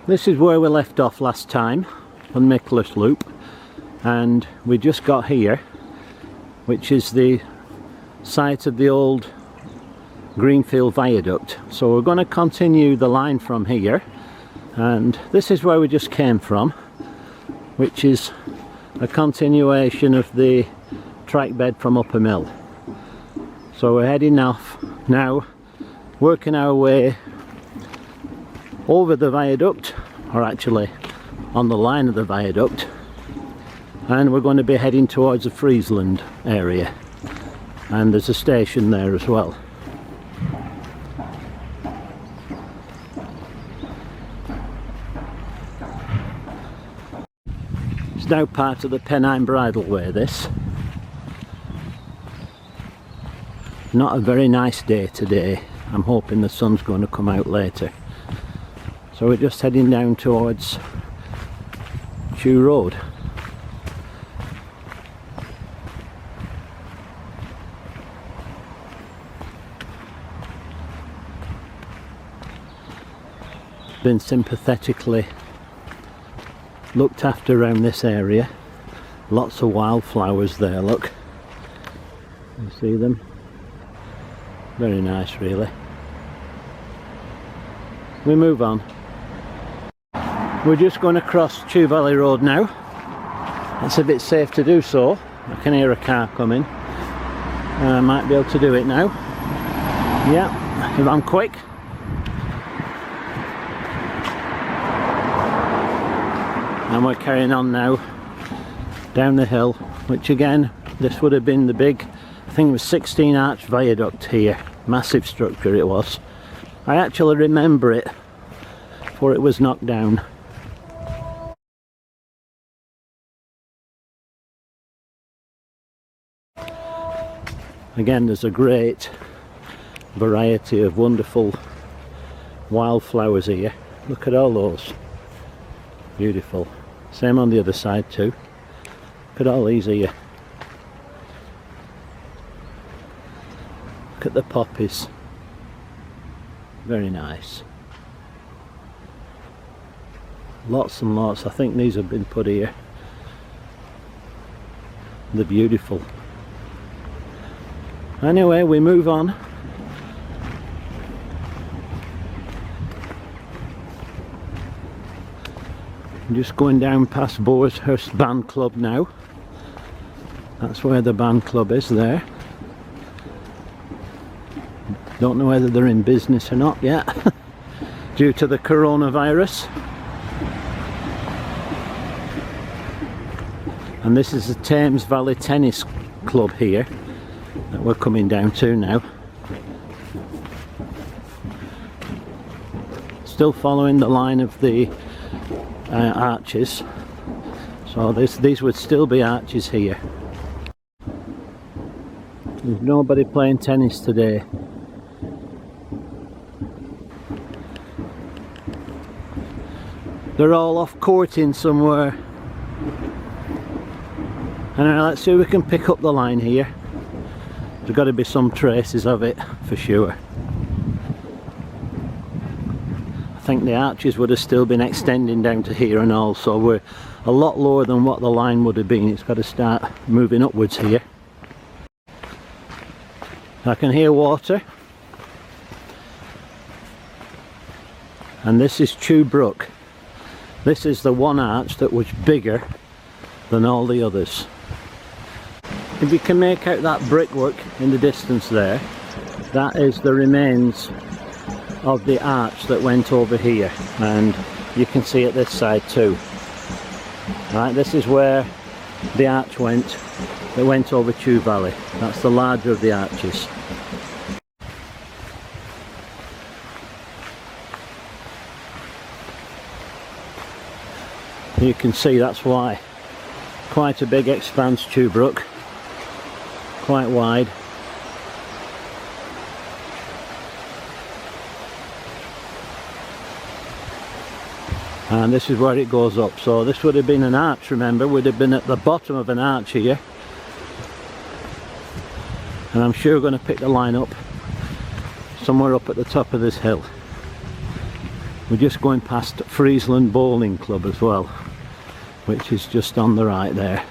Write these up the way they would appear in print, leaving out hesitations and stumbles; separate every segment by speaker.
Speaker 1: This is where we left off last time on Micklehurst Loop, and we just got here, which is the site of the old Greenfield viaduct. So we're going to continue the line from here, and this is where we just came from, which is a continuation of the trackbed from Upper Mill. So we're heading off now, working our way over the viaduct, or actually on the line of the viaduct, and we're going to be heading towards the Friesland area, and there's a station there as well. It's now part of the Pennine Bridleway, this. Not a very nice day today. I'm hoping the sun's going to come out later. So we're just heading down towards Chew Road. Been sympathetically looked after around this area. Lots of wildflowers there, look. You see them? Very nice, really. We move on. We're just going to cross Chew Valley Road now. It's a bit safe to do so. I can hear a car coming. I might be able to do it now. Yeah, if I'm quick. And we're carrying on now down the hill, which again, this would have been the big, I think it was 16 arch viaduct here. Massive structure it was. I actually remember it before it was knocked down. Again, there's a great variety of wonderful wildflowers here. Look at all those. Beautiful. Same on the other side too. Look at all these here. Look at the poppies. Very nice. Lots and lots. I think these have been put here. They're beautiful. Anyway, we move on. I'm just going down past Boarshurst Band Club now. That's where the band club is there. Don't know whether they're in business or not yet due to the coronavirus. And this is the Thames Valley Tennis Club here that we're coming down to now. Still following the line of the arches. So these would still be arches here. There's nobody playing tennis today. They're all off courting somewhere. And let's see if we can pick up the line here. There's got to be some traces of it for sure. I think the arches would have still been extending down to here and all, so we're a lot lower than what the line would have been. It's got to start moving upwards here. I can hear water. And this is Chew Brook. This is the one arch that was bigger than all the others. If you can make out that brickwork in the distance there, that is the remains of the arch that went over here, and you can see it this side too. Right, this is where the arch went that went over Chew Valley. That's the larger of the arches. You can see that's why. Quite a big expanse, Chew Brook. Quite wide. And this is where it goes up. So this would have been an arch, remember, would have been at the bottom of an arch here. And I'm sure we're going to pick the line up somewhere up at the top of this hill. We're just going past Friesland Bowling Club as well, which is just on the right there.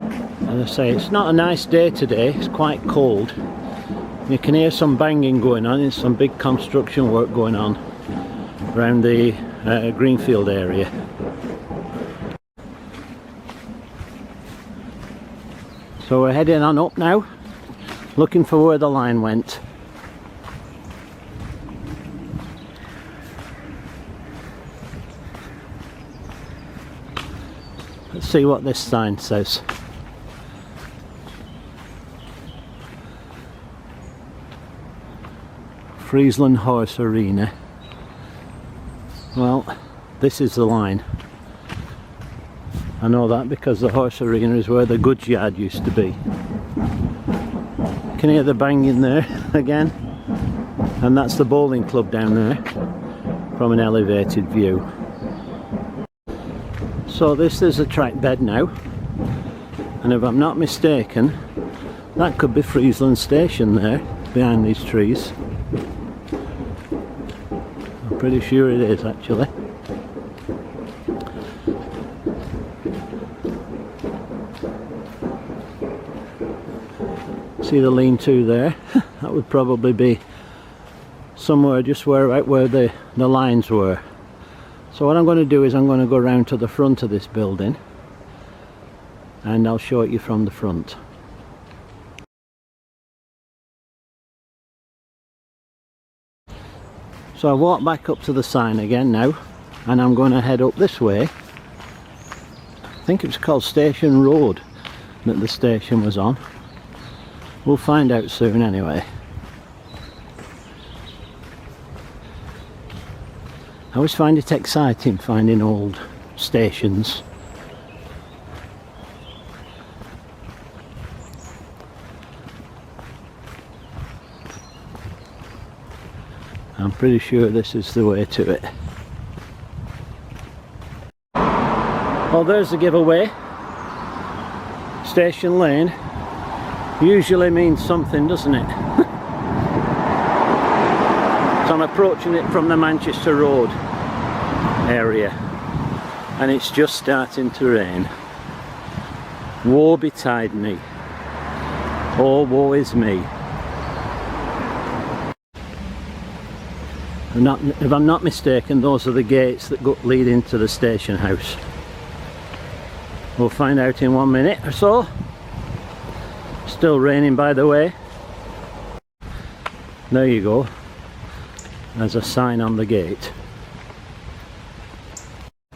Speaker 1: As I say, it's not a nice day today, it's quite cold. You can hear some banging going on, there's some big construction work going on around the Greenfield area. So we're heading on up now, looking for where the line went. Let's see what this sign says. Friesland Horse Arena. Well, this is the line. I know that because the horse arena is where the goods yard used to be. Can hear the banging there again, and that's the bowling club down there from an elevated view. So this is a track bed now, and if I'm not mistaken, that could be Friesland Station there behind these trees. I'm pretty sure it is actually. See the lean-to there? That would probably be somewhere just where the lines were. So what I'm going to do is I'm going to go around to the front of this building and I'll show it you from the front. So I walk back up to the sign again now, and I'm going to head up this way. I think it's called Station Road that the station was on. We'll find out soon anyway. I always find it exciting finding old stations. I'm pretty sure this is the way to it. Well, there's the giveaway. Station Lane usually means something, doesn't it? So I'm approaching it from the Manchester Road area, and it's just starting to rain. Woe betide me. Oh, woe is me. If I'm not mistaken, those are the gates that lead into the station house. We'll find out in 1 minute or so. Still raining, by the way. There you go. There's a sign on the gate.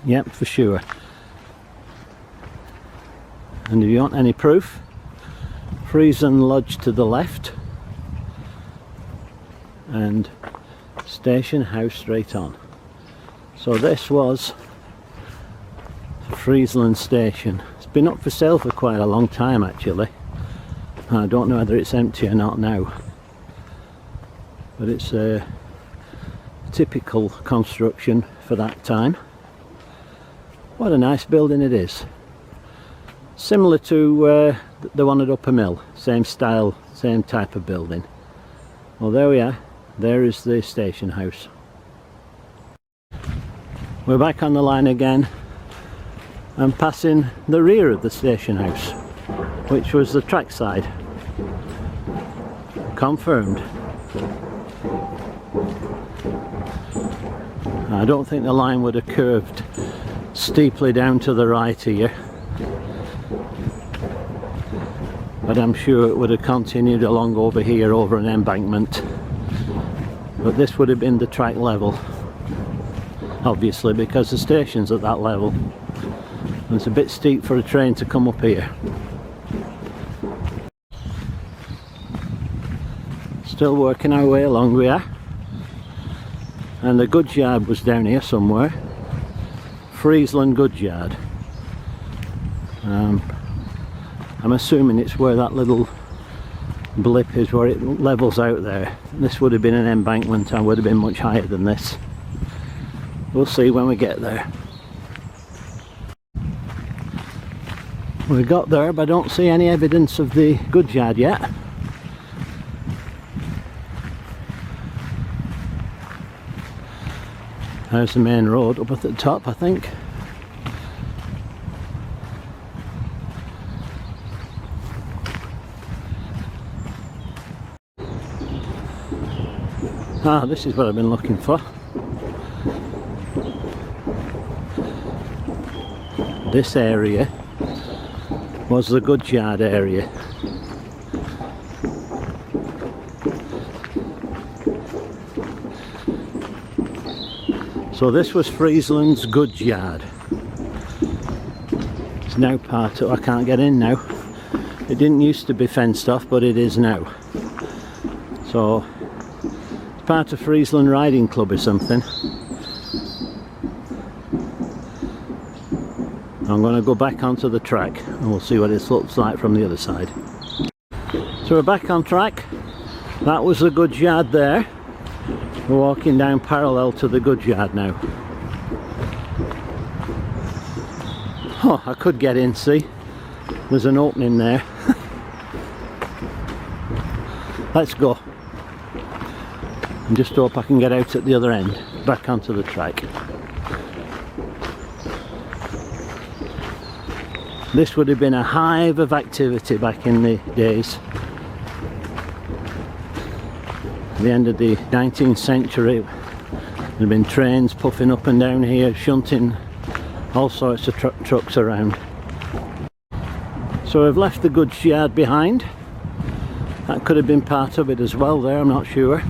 Speaker 1: Yep, for sure. And if you want any proof, Friesland Lodge to the left and Station House straight on. So this was Friesland Station. It's been up for sale for quite a long time actually. I don't know whether it's empty or not now, but it's a typical construction for that time. What a nice building it is. Similar to the one at Upper Mill, same style, same type of building. Well, there we are. There is the station house. We're back on the line again and passing the rear of the station house, which was the track side. Confirmed. I don't think the line would have curved steeply down to the right here, but I'm sure it would have continued along over here over an embankment. But this would have been the track level, obviously, because the station's at that level. And it's a bit steep for a train to come up here. Still working our way along we are. And the goods yard was down here somewhere. Friesland goods yard. I'm assuming it's where that little blip is, where it levels out there. This would have been an embankment and would have been much higher than this. We'll see when we get there. We got there, but I don't see any evidence of the goods yard yet. There's the main road up at the top, I think. Ah, this is what I've been looking for. This area was the goods yard area. So this was Friesland's goods yard. It's now part of, I can't get in now. It didn't used to be fenced off, but it is now. So it's part of Friesland Riding Club or something. I'm going to go back onto the track and we'll see what it looks like from the other side. So we're back on track. That was the goods yard there. We're walking down parallel to the goods yard now. Oh, I could get in, see? There's an opening there. Let's go. And just hope I can get out at the other end, back onto the track. This would have been a hive of activity back in the days. At the end of the 19th century, there had been trains puffing up and down here, shunting all sorts of trucks around. So we've left the goods yard behind. That could have been part of it as well there, I'm not sure.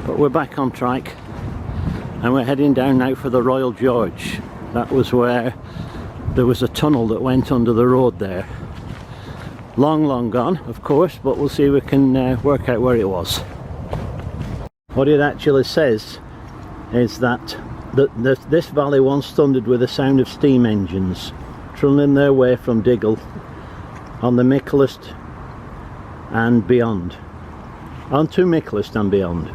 Speaker 1: But we're back on track and we're heading down now for the Royal George. That was where there was a tunnel that went under the road there. Long gone, of course, but we'll see if we can work out where it was. What it actually says is that this valley once thundered with the sound of steam engines trundling their way from Diggle on the Micklehurst and beyond. Onto Micklehurst and beyond.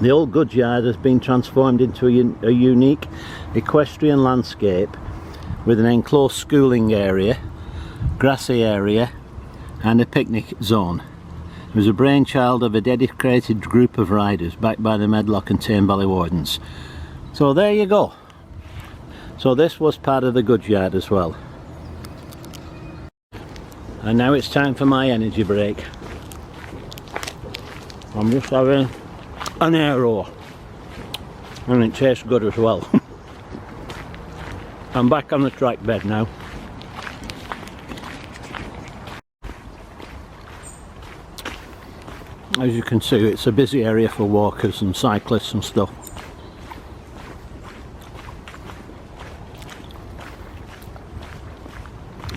Speaker 1: The old goods yard has been transformed into a unique equestrian landscape with an enclosed schooling area, grassy area and a picnic zone. It was a brainchild of a dedicated group of riders backed by the Medlock and Tame Valley Wardens. So there you go. So this was part of the goods yard as well. And now it's time for my energy break. I'm just having an aero and it tastes good as well. I'm back on the track bed now. As you can see, it's a busy area for walkers and cyclists and stuff.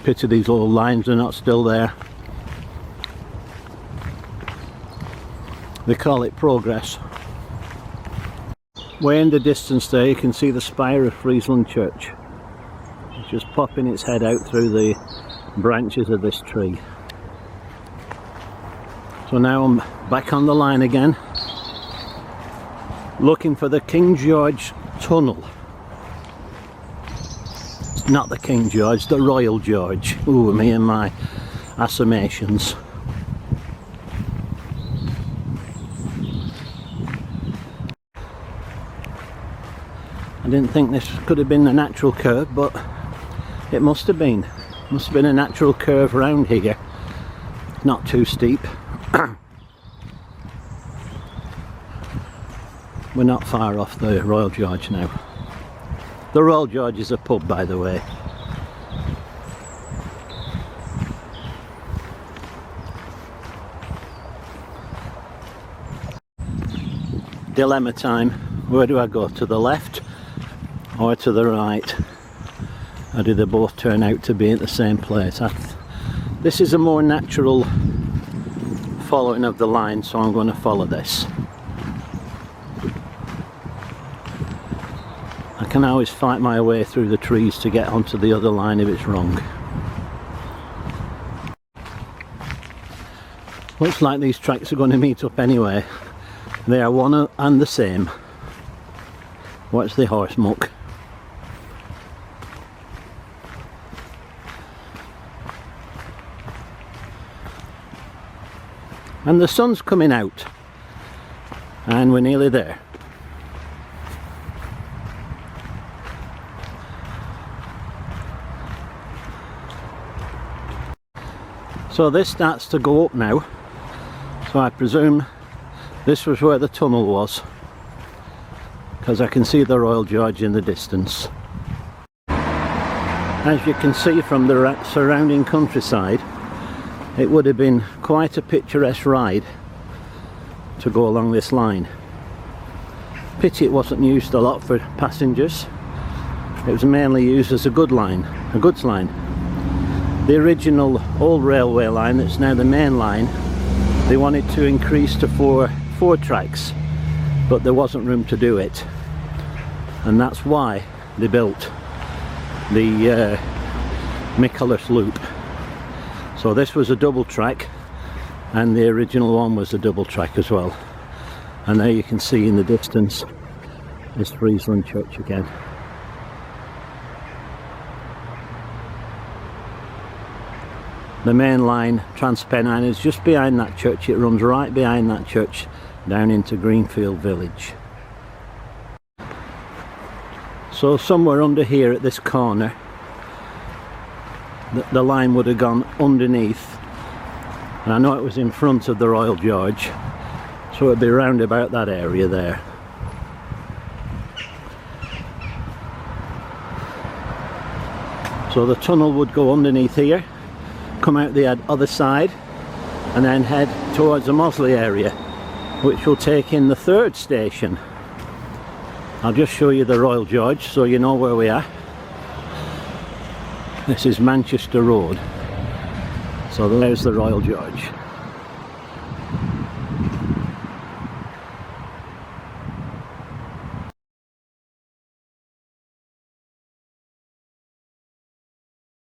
Speaker 1: Pity these little lines are not still there. They call it progress. Way in the distance there you can see the spire of Friesland Church. It's just popping its head out through the branches of this tree. So now I'm back on the line again, looking for the King George Tunnel. It's not the King George, the Royal George. Ooh, me and my assommations. I didn't think this could have been a natural curve, but it must have been. Must have been a natural curve round here. Not too steep. We're not far off the Royal George now. The Royal George is a pub, by the way. Dilemma time. Where do I go? To the left or to the right? Or do they both turn out to be at the same place? This is a more natural following of the line, so I'm going to follow this. I can always fight my way through the trees to get onto the other line if it's wrong. Looks like these tracks are going to meet up anyway. They are one and the same. What's the horse muck? And the sun's coming out and we're nearly there. So this starts to go up now, so I presume this was where the tunnel was, because I can see the Royal George in the distance. As you can see from the surrounding countryside, it would have been quite a picturesque ride to go along this line. Pity it wasn't used a lot for passengers. It was mainly used as a goods line. The original old railway line that's now the main line, they wanted to increase to four tracks, but there wasn't room to do it, and that's why they built the Micklehurst Loop. So this was a double track, and the original one was a double track as well. And there you can see in the distance is Friesland Church again. The main line, Transpennine, is just behind that church. It runs right behind that church down into Greenfield village. So somewhere under here at this corner, the line would have gone underneath, and I know it was in front of the Royal George, so it would be round about that area there. So the tunnel would go underneath here, come out the other side, and then head towards the Mosley area, which will take in the third station. I'll just show you the Royal George so you know where we are. This is Manchester Road, so there's the Royal George.